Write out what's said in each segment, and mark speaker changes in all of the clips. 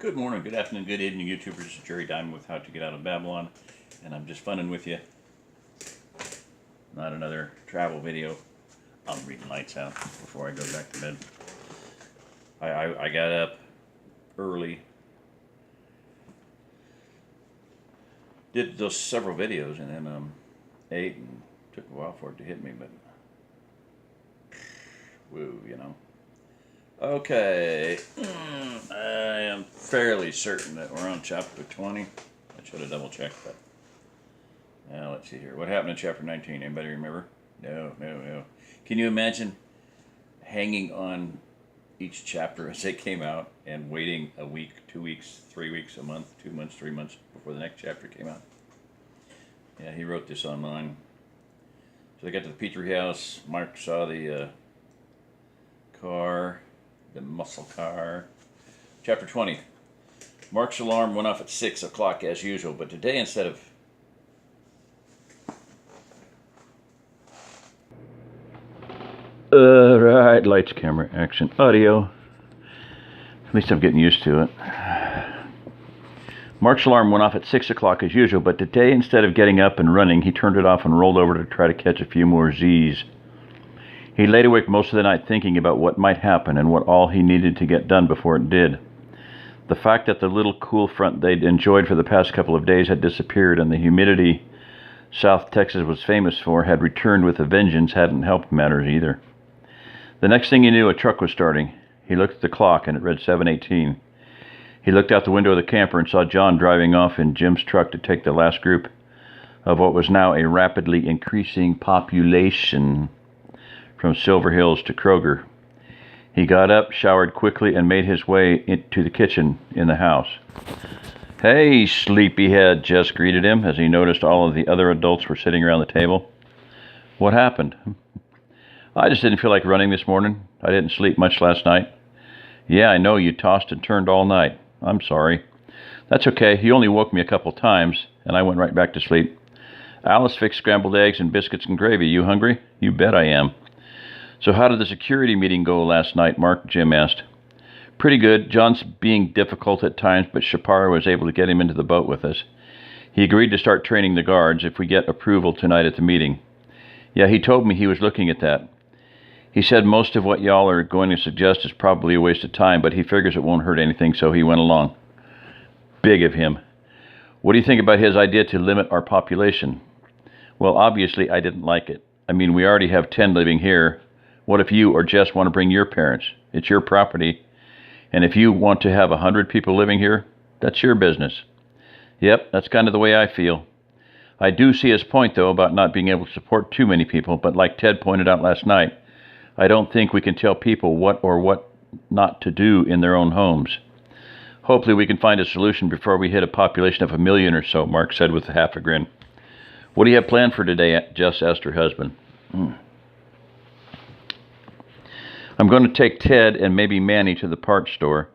Speaker 1: Good morning, good afternoon, good evening, YouTubers. This is Jerry Diamond with How to Get Out of Babylon, and I'm just funning with you. Not another travel video. I'm reading lights out before I go back to bed. I got up early, did those several videos, and then ate, and took a while for it to hit me, but woo, you know. Okay, I am fairly certain that we're on chapter 20. I should have double checked, but now let's see here. What happened in chapter 19? Anybody remember? No. Can you imagine hanging on each chapter as they came out and waiting a week, 2 weeks, 3 weeks, a month, 2 months, 3 months before the next chapter came out? Yeah, he wrote this online. So they got to the Petrie house. Mark saw the car. The muscle car. Chapter 20. Mark's alarm went off at 6 o'clock as usual, but today instead of... Right, lights, camera, action, audio. At least I'm getting used to it. Mark's alarm went off at 6 o'clock as usual, but today instead of getting up and running, he turned it off and rolled over to try to catch a few more Z's. He laid awake most of the night thinking about what might happen and what all he needed to get done before it did. The fact that the little cool front they'd enjoyed for the past couple of days had disappeared and the humidity South Texas was famous for had returned with a vengeance hadn't helped matters either. The next thing he knew, a truck was starting. He looked at the clock and it read 7:18. He looked out the window of the camper and saw John driving off in Jim's truck to take the last group of what was now a rapidly increasing population from Silver Hills to Kroger. He got up, showered quickly, and made his way into the kitchen in the house. "Hey, sleepyhead," Jess greeted him as he noticed all of the other adults were sitting around the table. "What happened?" "I just didn't feel like running this morning. I didn't sleep much last night." "Yeah, I know, you tossed and turned all night. I'm sorry." "That's okay. You only woke me a couple times, and I went right back to sleep." "Alice fixed scrambled eggs and biscuits and gravy. You hungry?" "You bet I am." "So how did the security meeting go last night, Mark?" Jim asked. "Pretty good. John's being difficult at times, but Shapara was able to get him into the boat with us. He agreed to start training the guards if we get approval tonight at the meeting." "Yeah, he told me he was looking at that. He said most of what y'all are going to suggest is probably a waste of time, but he figures it won't hurt anything, so he went along." "Big of him. What do you think about his idea to limit our population?" "Well, obviously I didn't like it. I mean, we already have 10 living here. What if you or Jess want to bring your parents? It's your property. And if you want to have 100 people living here, that's your business." "Yep, that's kind of the way I feel. I do see his point, though, about not being able to support too many people, but like Ted pointed out last night, I don't think we can tell people what or what not to do in their own homes. Hopefully we can find a solution before we hit a population of 1 million or so," Mark said with half a grin. "What do you have planned for today?" Jess asked her husband. "I'm going to take Ted and maybe Manny to the parts store.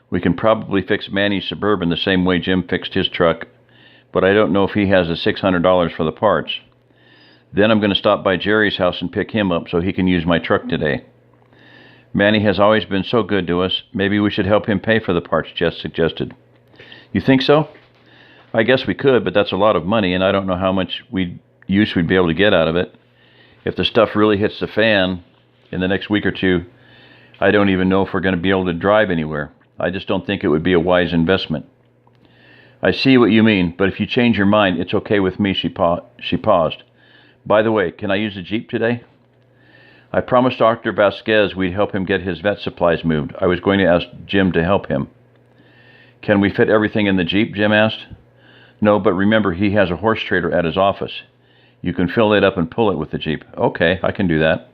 Speaker 1: We can probably fix Manny's Suburban the same way Jim fixed his truck, but I don't know if he has the $600 for the parts. Then I'm going to stop by Jerry's house and pick him up so he can use my truck today. Manny has always been so good to us. Maybe we should help him pay for the parts," Jess suggested. "You think so?" "I guess we could, but that's a lot of money, and I don't know how much use we'd be able to get out of it. If the stuff really hits the fan in the next week or two, I don't even know if we're going to be able to drive anywhere. I just don't think it would be a wise investment." "I see what you mean, but if you change your mind, it's okay with me," she paused. "By the way, can I use the Jeep today?" "I promised Dr. Vasquez we'd help him get his vet supplies moved. I was going to ask Jim to help him." "Can we fit everything in the Jeep?" Jim asked. "No, but remember he has a horse trailer at his office. You can fill it up and pull it with the Jeep." "Okay, I can do that."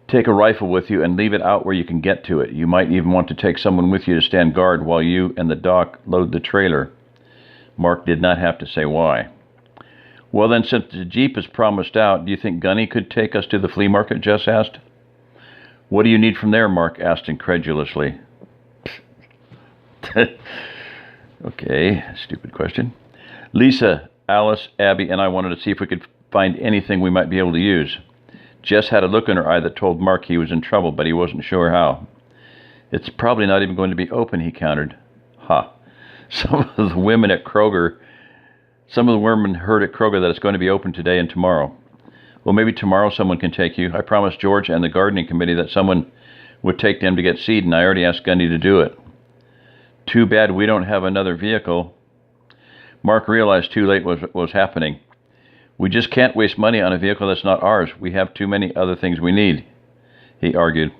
Speaker 1: "Take a rifle with you and leave it out where you can get to it. You might even want to take someone with you to stand guard while you and the doc load the trailer." Mark did not have to say why. "Well then, since the Jeep is promised out, do you think Gunny could take us to the flea market?" Jess asked. "What do you need from there?" Mark asked incredulously. Okay, stupid question. "Lisa, Alice, Abby, and I wanted to see if we could find anything we might be able to use." Jess had a look in her eye that told Mark he was in trouble, but he wasn't sure how. It's probably not even going to be open, he countered. Ha. Some of the women at Kroger, some of the women heard at Kroger that it's going to be open today and tomorrow. Well, maybe tomorrow someone can take you. I promised George and the gardening committee that someone would take them to get seed, and I already asked Gundy to do it. Too bad we don't have another vehicle. Mark realized too late what was happening. We just can't waste money on a vehicle that's not ours. We have too many other things we need, he argued.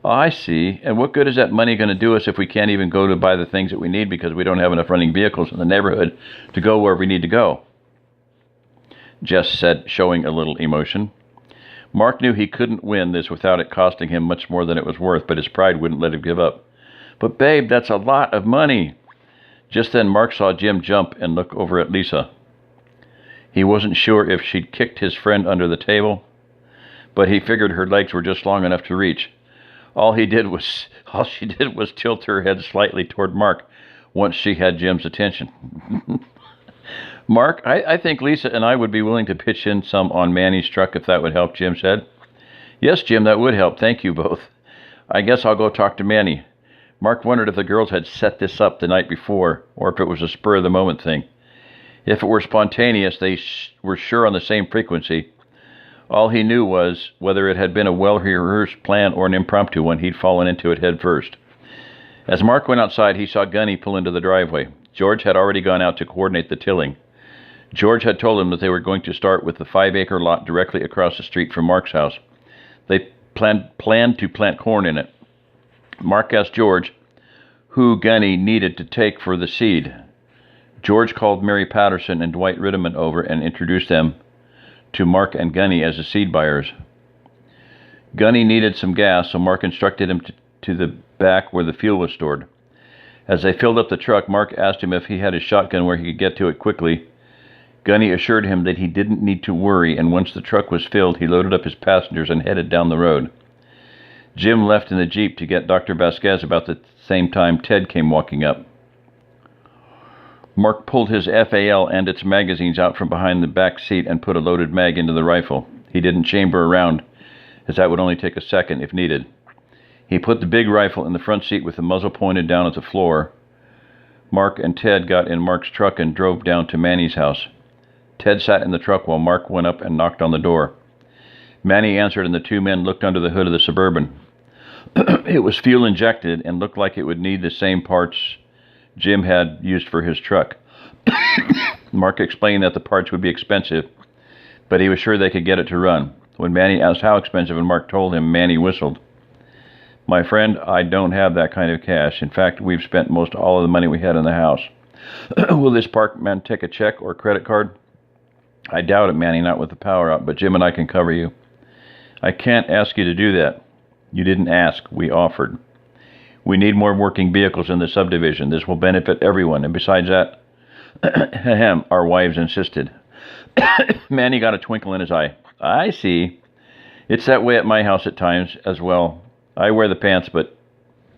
Speaker 1: Oh, I see. And what good is that money going to do us if we can't even go to buy the things that we need because we don't have enough running vehicles in the neighborhood to go where we need to go? Jess said, showing a little emotion. Mark knew he couldn't win this without it costing him much more than it was worth, but his pride wouldn't let him give up. But babe, that's a lot of money. Just then Mark saw Jim jump and look over at Lisa. He wasn't sure if she'd kicked his friend under the table, but he figured her legs were just long enough to reach. All she did was tilt her head slightly toward Mark once she had Jim's attention. Mark, I think Lisa and I would be willing to pitch in some on Manny's truck if that would help, Jim said. Yes, Jim, that would help. Thank you both. I guess I'll go talk to Manny. Mark wondered if the girls had set this up the night before, or if it was a spur-of-the-moment thing. If it were spontaneous, they were sure on the same frequency. All he knew was, whether it had been a well-rehearsed plan or an impromptu one, he'd fallen into it head first. As Mark went outside, he saw Gunny pull into the driveway. George had already gone out to coordinate the tilling. George had told him that they were going to start with the 5-acre lot directly across the street from Mark's house. They planned to plant corn in it. Mark asked George who Gunny needed to take for the seed. George called Mary Patterson and Dwight Ritteman over and introduced them to Mark and Gunny as the seed buyers. Gunny needed some gas, so Mark instructed him to the back where the fuel was stored. As they filled up the truck, Mark asked him if he had his shotgun where he could get to it quickly. Gunny assured him that he didn't need to worry, and once the truck was filled, he loaded up his passengers and headed down the road. Jim left in the Jeep to get Dr. Vasquez. About the same time, Ted came walking up. Mark pulled his FAL and its magazines out from behind the back seat and put a loaded mag into the rifle. He didn't chamber around, as that would only take a second if needed. He put the big rifle in the front seat with the muzzle pointed down at the floor. Mark and Ted got in Mark's truck and drove down to Manny's house. Ted sat in the truck while Mark went up and knocked on the door. Manny answered, and the two men looked under the hood of the Suburban. It was fuel-injected and looked like it would need the same parts Jim had used for his truck. Mark explained that the parts would be expensive, but he was sure they could get it to run. When Manny asked how expensive and Mark told him, Manny whistled. My friend, I don't have that kind of cash. In fact, we've spent most all of the money we had in the house. Will this park man take a check or credit card? I doubt it, Manny, not with the power out, but Jim and I can cover you. I can't ask you to do that. You didn't ask. We offered. We need more working vehicles in the subdivision. This will benefit everyone. And besides that, our wives insisted. Manny got a twinkle in his eye. I see. It's that way at my house at times as well. I wear the pants, but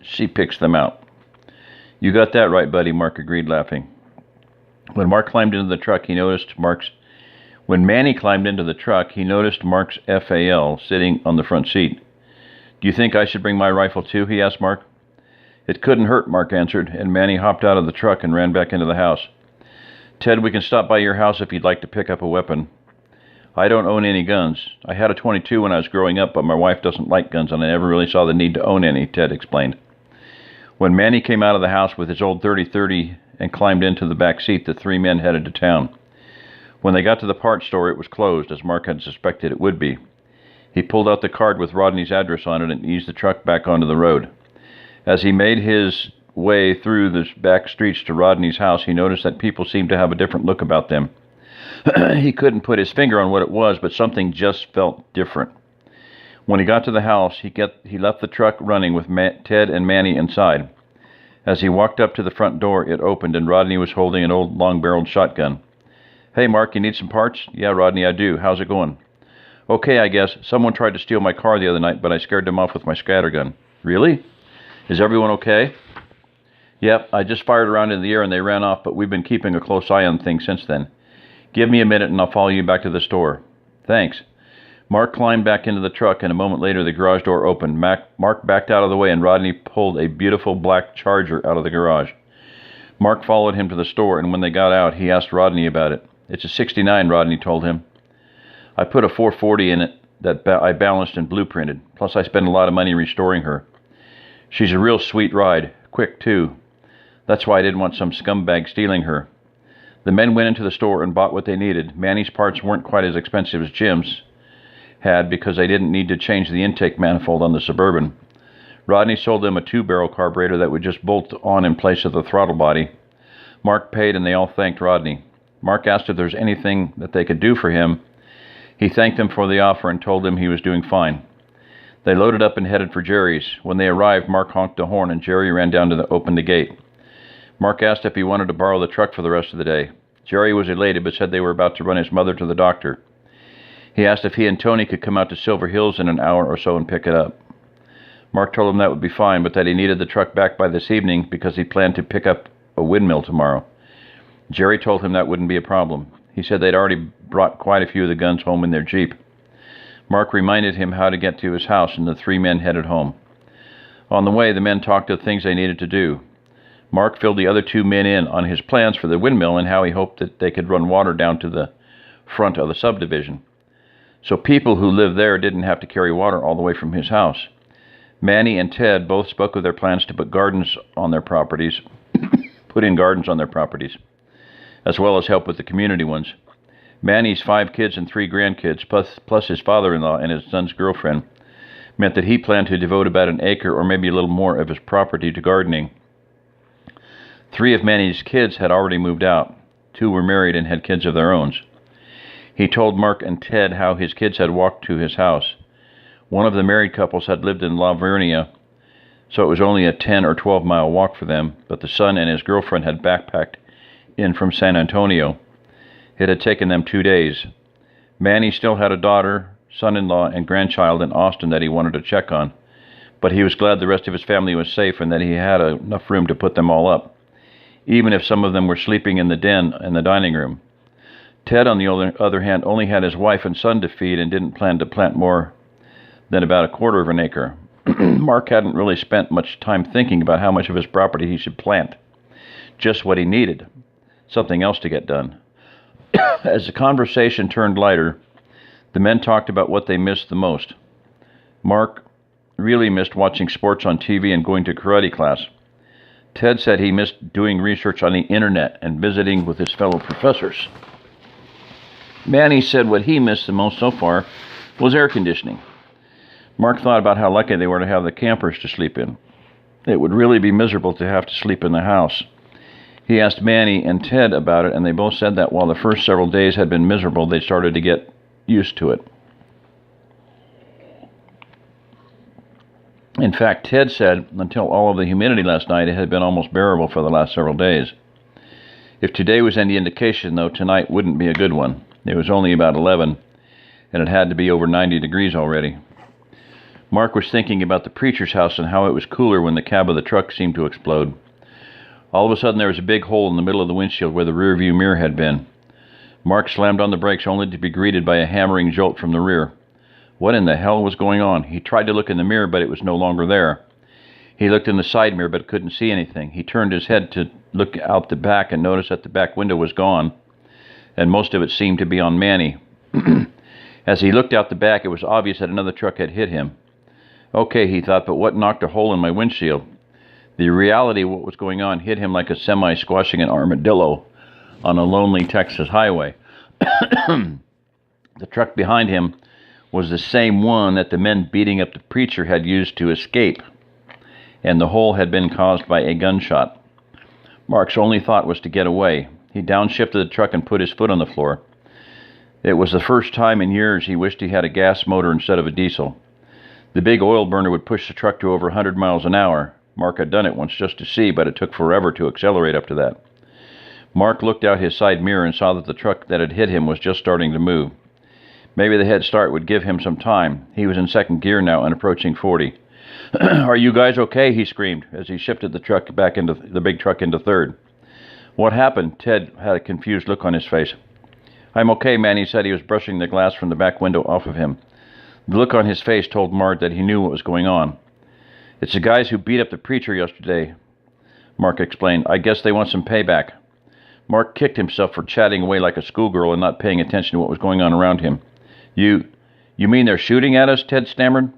Speaker 1: she picks them out. You got that right, buddy, Mark agreed, laughing. When Manny climbed into the truck, he noticed Mark's FAL sitting on the front seat. Do you think I should bring my rifle too? He asked Mark. It couldn't hurt, Mark answered, and Manny hopped out of the truck and ran back into the house. Ted, we can stop by your house if you'd like to pick up a weapon. I don't own any guns. I had a .22 when I was growing up, but my wife doesn't like guns, and I never really saw the need to own any, Ted explained. When Manny came out of the house with his old .30-30 and climbed into the back seat, the three men headed to town. When they got to the parts store, it was closed, as Mark had suspected it would be. He pulled out the card with Rodney's address on it and eased the truck back onto the road. As he made his way through the back streets to Rodney's house, he noticed that people seemed to have a different look about them. He couldn't put his finger on what it was, but something just felt different. When he got to the house, he left the truck running with Ted and Manny inside. As he walked up to the front door, it opened, and Rodney was holding an old long-barreled shotgun. Hey, Mark, you need some parts? Yeah, Rodney, I do. How's it going? Okay, I guess. Someone tried to steal my car the other night, but I scared them off with my scattergun. Really? Is everyone okay? Yep, I just fired around in the air and they ran off, but we've been keeping a close eye on things since then. Give me a minute and I'll follow you back to the store. Thanks. Mark climbed back into the truck, and a moment later the garage door opened. Mark backed out of the way, and Rodney pulled a beautiful black Charger out of the garage. Mark followed him to the store, and when they got out, he asked Rodney about it. "It's a '69, Rodney told him. "I put a 440 in it that I balanced and blueprinted. Plus I spent a lot of money restoring her. She's a real sweet ride. Quick, too. That's why I didn't want some scumbag stealing her." The men went into the store and bought what they needed. Manny's parts weren't quite as expensive as Jim's had because they didn't need to change the intake manifold on the Suburban. Rodney sold them a 2-barrel carburetor that would just bolt on in place of the throttle body. Mark paid, and they all thanked Rodney. Mark asked if there was anything that they could do for him. He thanked them for the offer and told them he was doing fine. They loaded up and headed for Jerry's. When they arrived, Mark honked the horn, and Jerry ran down to open the gate. Mark asked if he wanted to borrow the truck for the rest of the day. Jerry was elated, but said they were about to run his mother to the doctor. He asked if he and Tony could come out to Silver Hills in an hour or so and pick it up. Mark told him that would be fine, but that he needed the truck back by this evening because he planned to pick up a windmill tomorrow. Jerry told him that wouldn't be a problem. He said they'd already brought quite a few of the guns home in their Jeep. Mark reminded him how to get to his house, and the 3 men headed home. On the way, the men talked of things they needed to do. Mark filled the other 2 men in on his plans for the windmill and how he hoped that they could run water down to the front of the subdivision, so people who lived there didn't have to carry water all the way from his house. Manny and Ted both spoke of their plans to put in gardens on their properties, as well as help with the community ones. Manny's 5 kids and 3 grandkids, plus his father-in-law and his son's girlfriend, meant that he planned to devote about an acre or maybe a little more of his property to gardening. 3 of Manny's kids had already moved out. 2 were married and had kids of their own. He told Mark and Ted how his kids had walked to his house. One of the married couples had lived in La Vernia, so it was only a 10 or 12-mile walk for them, but the son and his girlfriend had backpacked in from San Antonio. It had taken them 2 days. Manny still had a daughter, son-in-law, and grandchild in Austin that he wanted to check on, but he was glad the rest of his family was safe and that he had enough room to put them all up, even if some of them were sleeping in the den and the dining room. Ted, on the other hand, only had his wife and son to feed and didn't plan to plant more than about a quarter of an acre. Mark hadn't really spent much time thinking about how much of his property he should plant, just what he needed, something else to get done. As the conversation turned lighter, the men talked about what they missed the most. Mark really missed watching sports on TV and going to karate class. Ted said he missed doing research on the internet and visiting with his fellow professors. Manny said what he missed the most so far was air conditioning. Mark thought about how lucky they were to have the campers to sleep in. It would really be miserable to have to sleep in the house. He asked Manny and Ted about it, and they both said that while the first several days had been miserable, they started to get used to it. In fact, Ted said until all of the humidity last night, it had been almost bearable for the last several days. If today was any indication, though, tonight wouldn't be a good one. It was only about 11, and it had to be over 90 degrees already. Mark was thinking about the preacher's house and how it was cooler when the cab of the truck seemed to explode. All of a sudden, there was a big hole in the middle of the windshield where the rearview mirror had been. Mark slammed on the brakes only to be greeted by a hammering jolt from the rear. What in the hell was going on? He tried to look in the mirror, but it was no longer there. He looked in the side mirror, but couldn't see anything. He turned his head to look out the back and noticed that the back window was gone, and most of it seemed to be on Manny. As he looked out the back, it was obvious that another truck had hit him. Okay, he thought, but what knocked a hole in my windshield? The reality of what was going on hit him like a semi squashing an armadillo on a lonely Texas highway. The truck behind him was the same one that the men beating up the preacher had used to escape, and the hole had been caused by a gunshot. Mark's only thought was to get away. He downshifted the truck and put his foot on the floor. It was the first time in years he wished he had a gas motor instead of a diesel. The big oil burner would push the truck to over 100 miles an hour. Mark had done it once just to see, but it took forever to accelerate up to that. Mark looked out his side mirror and saw that the truck that had hit him was just starting to move. Maybe the head start would give him some time. He was in second gear now and approaching 40. "Are you guys okay?" he screamed as he shifted the big truck into third. "What happened?" Ted had a confused look on his face. "I'm okay," Manny said. He was brushing the glass from the back window off of him. The look on his face told Mark that he knew what was going on. "It's the guys who beat up the preacher yesterday," Mark explained. "I guess they want some payback." Mark kicked himself for chatting away like a schoolgirl and not paying attention to what was going on around him. You mean they're shooting at us?" Ted stammered.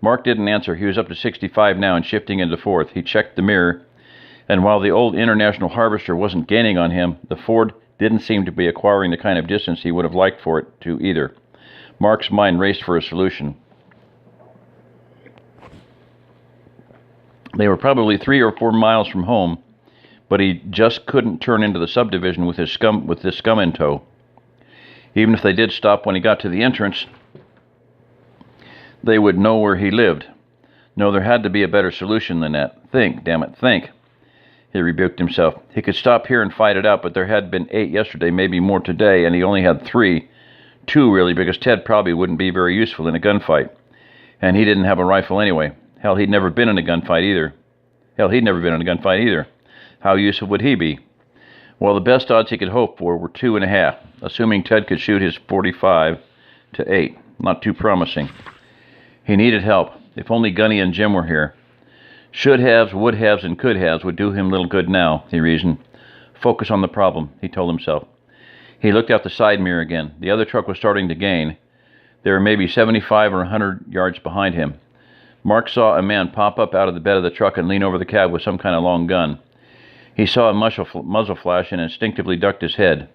Speaker 1: Mark didn't answer. He was up to 65 now and shifting into fourth. He checked the mirror, and while the old International Harvester wasn't gaining on him, the Ford didn't seem to be acquiring the kind of distance he would have liked for it to either. Mark's mind raced for a solution. They were probably 3 or 4 miles from home, but he just couldn't turn into the subdivision with this scum in tow. Even if they did stop when he got to the entrance, they would know where he lived. No, there had to be a better solution than that. Think, damn it, think. He rebuked himself. He could stop here and fight it out, but there had been 8 yesterday, maybe more today, and he only had 3. 2, really, because Ted probably wouldn't be very useful in a gunfight. And he didn't have a rifle anyway. Hell, he'd never been in a gunfight either. How useful would he be? Well, the best odds he could hope for were 2.5, assuming Ted could shoot his .45 to 8. Not too promising. He needed help. If only Gunny and Jim were here. Should-haves, would-haves, and could-haves would do him little good now, he reasoned. Focus on the problem, he told himself. He looked out the side mirror again. The other truck was starting to gain. They were maybe 75 or 100 yards behind him. Mark saw a man pop up out of the bed of the truck and lean over the cab with some kind of long gun. He saw a muzzle flash and instinctively ducked his head.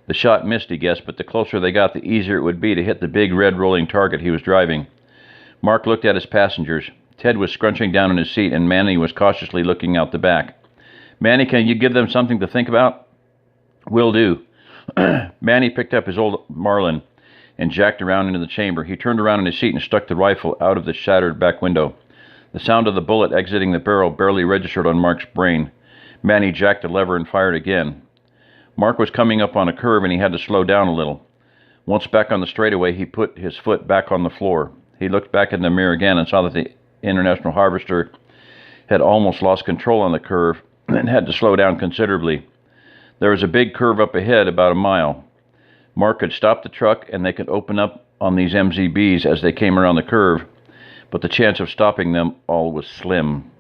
Speaker 1: The shot missed, he guessed, but the closer they got, the easier it would be to hit the big red rolling target he was driving. Mark looked at his passengers. Ted was scrunching down in his seat, and Manny was cautiously looking out the back. "Manny, can you give them something to think about?" "Will do." Manny picked up his old Marlin and jacked around into the chamber. He turned around in his seat and stuck the rifle out of the shattered back window. The sound of the bullet exiting the barrel barely registered on Mark's brain. Manny jacked the lever and fired again. Mark was coming up on a curve, and he had to slow down a little. Once back on the straightaway, he put his foot back on the floor. He looked back in the mirror again and saw that the International Harvester had almost lost control on the curve and had to slow down considerably. There was a big curve up ahead, about a mile. Mark could stop the truck, and they could open up on these MZBs as they came around the curve, but the chance of stopping them all was slim.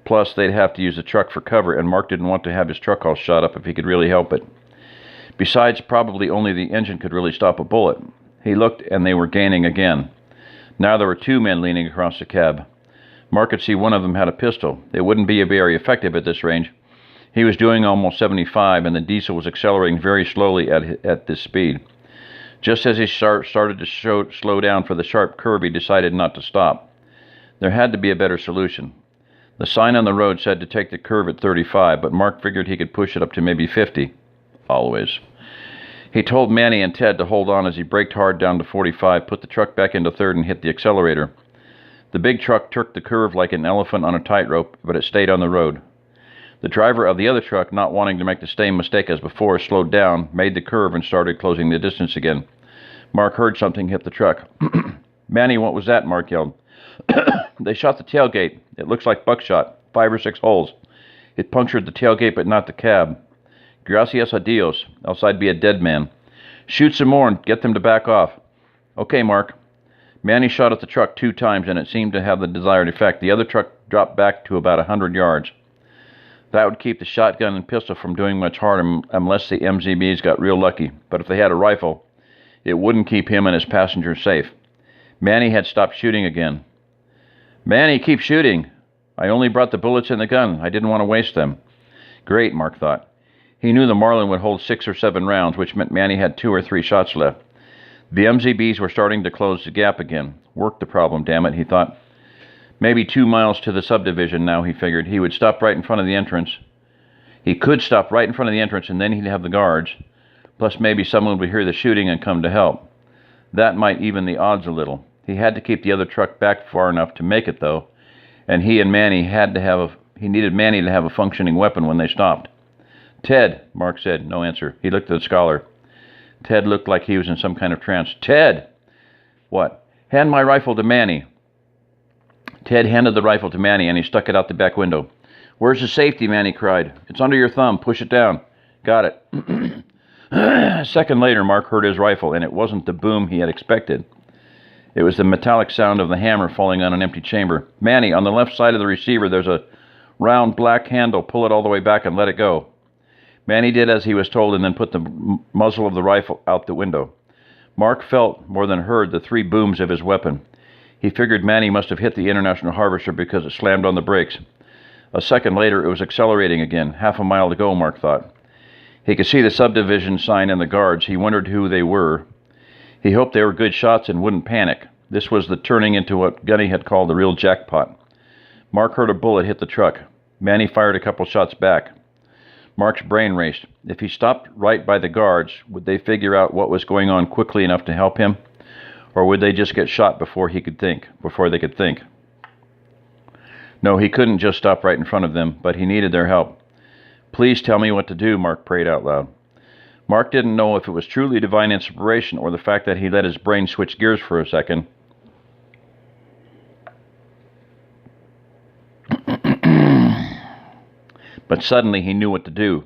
Speaker 1: Plus, they'd have to use the truck for cover, and Mark didn't want to have his truck all shot up if he could really help it. Besides, probably only the engine could really stop a bullet. He looked, and they were gaining again. Now there were 2 men leaning across the cab. Mark could see one of them had a pistol. It wouldn't be very effective at this range. He was doing almost 75, and the diesel was accelerating very slowly at this speed. Just as he started to slow down for the sharp curve, he decided not to stop. There had to be a better solution. The sign on the road said to take the curve at 35, but Mark figured he could push it up to maybe 50. Always. He told Manny and Ted to hold on as he braked hard down to 45, put the truck back into third, and hit the accelerator. The big truck took the curve like an elephant on a tightrope, but it stayed on the road. The driver of the other truck, not wanting to make the same mistake as before, slowed down, made the curve, and started closing the distance again. Mark heard something hit the truck. "Manny, what was that?" Mark yelled. "They shot the tailgate. It looks like buckshot. 5 or 6 holes. It punctured the tailgate, but not the cab. Gracias a Dios, else I'd be a dead man. Shoot some more and get them to back off." "Okay, Mark." Manny shot at the truck 2 times, and it seemed to have the desired effect. The other truck dropped back to about 100 yards. That would keep the shotgun and pistol from doing much harm unless the MZBs got real lucky. But if they had a rifle, it wouldn't keep him and his passengers safe. Manny had stopped shooting again. "Manny, keep shooting." "I only brought the bullets in the gun. I didn't want to waste them." Great, Mark thought. He knew the Marlin would hold 6 or 7 rounds, which meant Manny had 2 or 3 shots left. The MZBs were starting to close the gap again. Work the problem, damn it, he thought. Maybe 2 miles to the subdivision now, he figured. He would stop right in front of the entrance. He could stop right in front of the entrance, and then he'd have the guards. Plus maybe someone would hear the shooting and come to help. That might even the odds a little. He had to keep the other truck back far enough to make it, though, and he needed Manny to have a functioning weapon when they stopped. "Ted," Mark said. No answer. He looked at the scholar. Ted looked like he was in some kind of trance. "Ted!" "What?" "Hand my rifle to Manny." Ted handed the rifle to Manny, and he stuck it out the back window. "Where's the safety?" Manny cried. "It's under your thumb. Push it down." "Got it." A second later, Mark heard his rifle, and it wasn't the boom he had expected. It was the metallic sound of the hammer falling on an empty chamber. "Manny, on the left side of the receiver, there's a round black handle. Pull it all the way back and let it go." Manny did as he was told and then put the muzzle of the rifle out the window. Mark felt, more than heard, the 3 booms of his weapon. He figured Manny must have hit the International Harvester because it slammed on the brakes. A second later, it was accelerating again. Half a mile to go, Mark thought. He could see the subdivision sign and the guards. He wondered who they were. He hoped they were good shots and wouldn't panic. This was the turning into what Gunny had called the real jackpot. Mark heard a bullet hit the truck. Manny fired a couple shots back. Mark's brain raced. If he stopped right by the guards, would they figure out what was going on quickly enough to help him? Or would they just get shot before they could think? No, he couldn't just stop right in front of them, but he needed their help. "Please tell me what to do," Mark prayed out loud. Mark didn't know if it was truly divine inspiration or the fact that he let his brain switch gears for a second. But suddenly he knew what to do.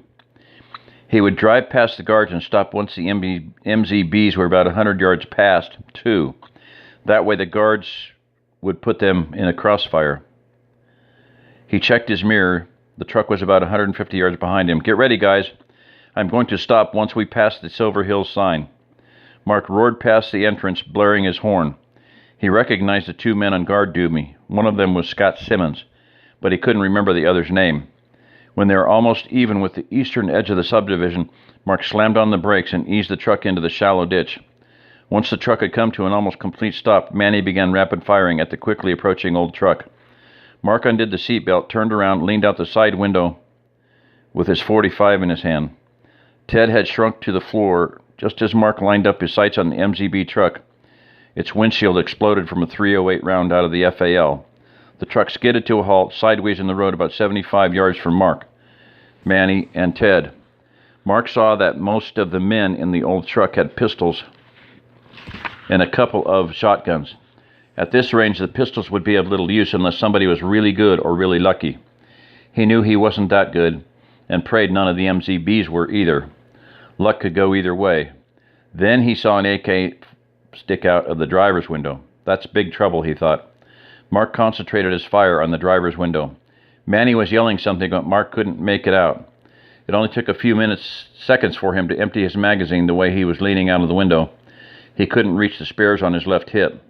Speaker 1: He would drive past the guards and stop once the MZBs were about 100 yards past, too. That way the guards would put them in a crossfire. He checked his mirror. The truck was about 150 yards behind him. "Get ready, guys. I'm going to stop once we pass the Silver Hills sign." Mark roared past the entrance, blaring his horn. He recognized the 2 men on guard duty. One of them was Scott Simmons, but he couldn't remember the other's name. When they were almost even with the eastern edge of the subdivision, Mark slammed on the brakes and eased the truck into the shallow ditch. Once the truck had come to an almost complete stop, Manny began rapid firing at the quickly approaching old truck. Mark undid the seatbelt, turned around, leaned out the side window with his .45 in his hand. Ted had shrunk to the floor just as Mark lined up his sights on the MZB truck. Its windshield exploded from a .308 round out of the FAL. The truck skidded to a halt sideways in the road about 75 yards from Mark, Manny, and Ted. Mark saw that most of the men in the old truck had pistols and a couple of shotguns. At this range, the pistols would be of little use unless somebody was really good or really lucky. He knew he wasn't that good, and prayed none of the MZBs were either. Luck could go either way. Then he saw an AK stick out of the driver's window. "That's big trouble," he thought. Mark concentrated his fire on the driver's window. Manny was yelling something, but Mark couldn't make it out. It only took a few seconds for him to empty his magazine the way he was leaning out of the window. He couldn't reach the spares on his left hip.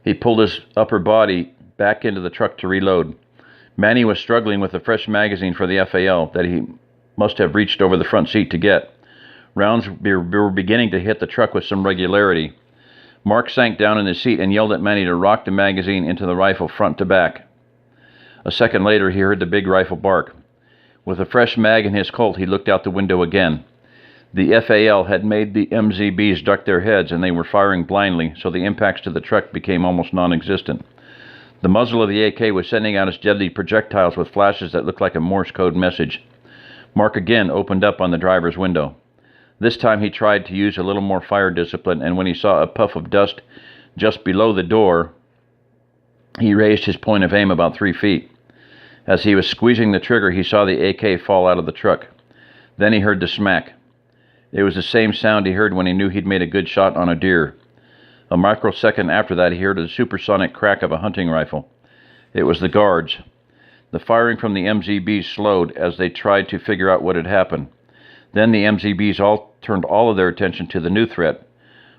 Speaker 1: He pulled his upper body back into the truck to reload. Manny was struggling with a fresh magazine for the FAL that he must have reached over the front seat to get. Rounds were beginning to hit the truck with some regularity. Mark sank down in his seat and yelled at Manny to rock the magazine into the rifle front to back. A second later, he heard the big rifle bark. With a fresh mag in his Colt, he looked out the window again. The FAL had made the MZBs duck their heads, and they were firing blindly, so the impacts to the truck became almost non-existent. The muzzle of the AK was sending out its deadly projectiles with flashes that looked like a Morse code message. Mark again opened up on the driver's window. This time he tried to use a little more fire discipline, and when he saw a puff of dust just below the door, he raised his point of aim about 3 feet. As he was squeezing the trigger, he saw the AK fall out of the truck. Then he heard the smack. It was the same sound he heard when he knew he'd made a good shot on a deer. A microsecond after that, he heard the supersonic crack of a hunting rifle. It was the guards. The firing from the MZBs slowed as they tried to figure out what had happened. Then the MZBs turned all of their attention to the new threat.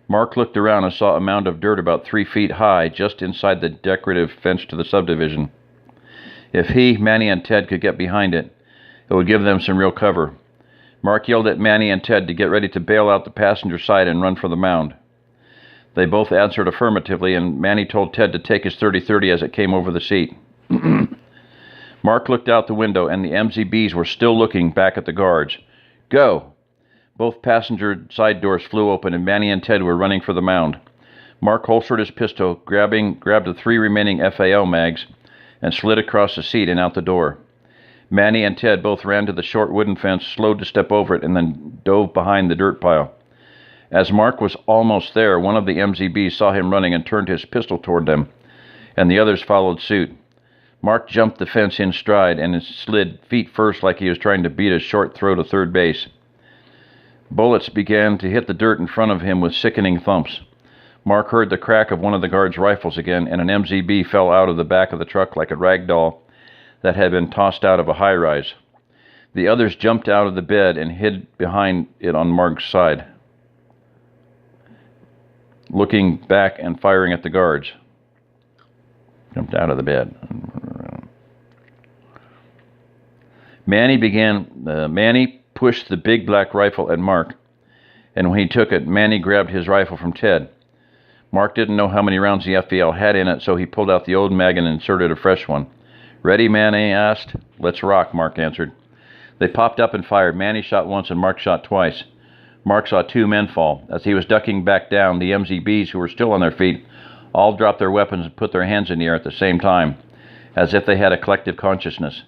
Speaker 1: Mark looked around and saw a mound of dirt about 3 feet high just inside the decorative fence to the subdivision. If he, Manny, and Ted could get behind it, it would give them some real cover. Mark yelled at Manny and Ted to get ready to bail out the passenger side and run for the mound. They both answered affirmatively, and Manny told Ted to take his .30-30 as it came over the seat. Mark looked out the window, and the MZBs were still looking back at the guards. "Go!" Both passenger side doors flew open, and Manny and Ted were running for the mound. Mark holstered his pistol, grabbed the 3 remaining FAL mags, and slid across the seat and out the door. Manny and Ted both ran to the short wooden fence, slowed to step over it, and then dove behind the dirt pile. As Mark was almost there, one of the MZBs saw him running and turned his pistol toward them, and the others followed suit. Mark jumped the fence in stride and slid feet first like he was trying to beat a short throw to third base. Bullets began to hit the dirt in front of him with sickening thumps. Mark heard the crack of one of the guards' rifles again, and an MZB fell out of the back of the truck like a rag doll that had been tossed out of a high-rise. The others jumped out of the bed and hid behind it on Mark's side, looking back and firing at the guards. Jumped out of the bed. Manny pushed the big black rifle at Mark, and when he took it, Manny grabbed his rifle from Ted. Mark didn't know how many rounds the FVL had in it, so he pulled out the old mag and inserted a fresh one. "Ready?" Manny asked. "Let's rock," Mark answered. They popped up and fired. Manny shot once and Mark shot twice. Mark saw 2 men fall. As he was ducking back down, the MZBs, who were still on their feet, all dropped their weapons and put their hands in the air at the same time, as if they had a collective consciousness.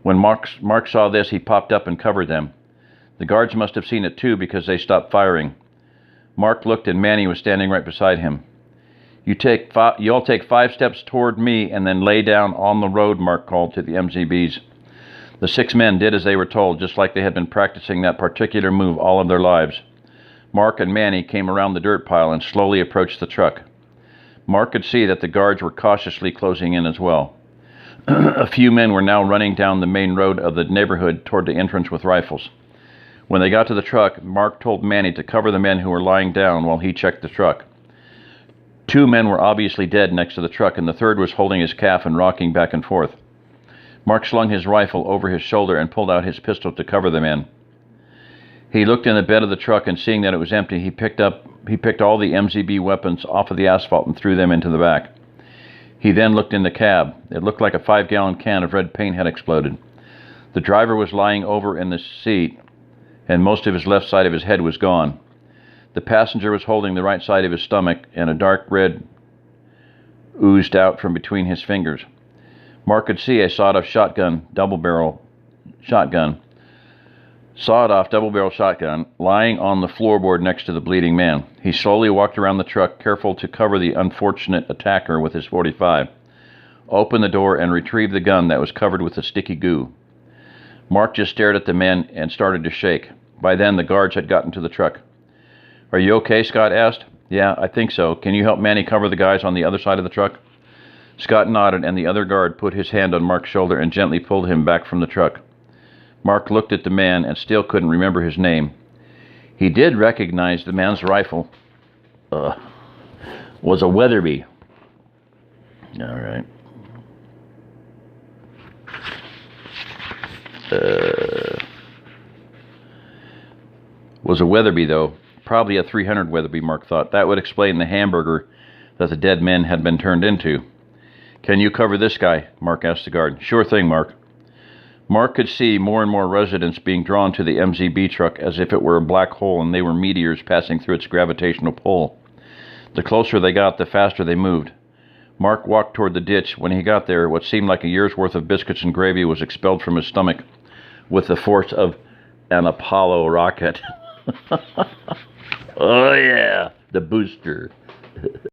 Speaker 1: When Mark saw this, he popped up and covered them. The guards must have seen it too, because they stopped firing. Mark looked, and Manny was standing right beside him. You all take 5 steps toward me and then lay down on the road," Mark called to the MZBs. The 6 men did as they were told, just like they had been practicing that particular move all of their lives. Mark and Manny came around the dirt pile and slowly approached the truck. Mark could see that the guards were cautiously closing in as well. A few men were now running down the main road of the neighborhood toward the entrance with rifles. When they got to the truck, Mark told Manny to cover the men who were lying down while he checked the truck. 2 men were obviously dead next to the truck, and the third was holding his calf and rocking back and forth. Mark slung his rifle over his shoulder and pulled out his pistol to cover the men. He looked in the bed of the truck, and seeing that it was empty, he picked all the MZB weapons off of the asphalt and threw them into the back. He then looked in the cab. It looked like a 5-gallon can of red paint had exploded. The driver was lying over in the seat, and most of his left side of his head was gone. The passenger was holding the right side of his stomach, and a dark red oozed out from between his fingers. Mark could see a sawed-off double-barrel shotgun lying on the floorboard next to the bleeding man. He slowly walked around the truck, careful to cover the unfortunate attacker with his .45, opened the door, and retrieved the gun that was covered with a sticky goo. Mark just stared at the men and started to shake. By then, the guards had gotten to the truck. "Are you okay?" Scott asked. "Yeah, I think so. Can you help Manny cover the guys on the other side of the truck?" Scott nodded, and the other guard put his hand on Mark's shoulder and gently pulled him back from the truck. Mark looked at the man and still couldn't remember his name. He did recognize the man's rifle was a Weatherby. All right. Was a Weatherby, though. Probably a .300 Weatherby, Mark thought. That would explain the hamburger that the dead men had been turned into. "Can you cover this guy?" Mark asked the guard. "Sure thing, Mark." Mark could see more and more residents being drawn to the MZB truck as if it were a black hole and they were meteors passing through its gravitational pull. The closer they got, the faster they moved. Mark walked toward the ditch. When he got there, what seemed like a year's worth of biscuits and gravy was expelled from his stomach with the force of an Apollo rocket. Oh yeah, the booster.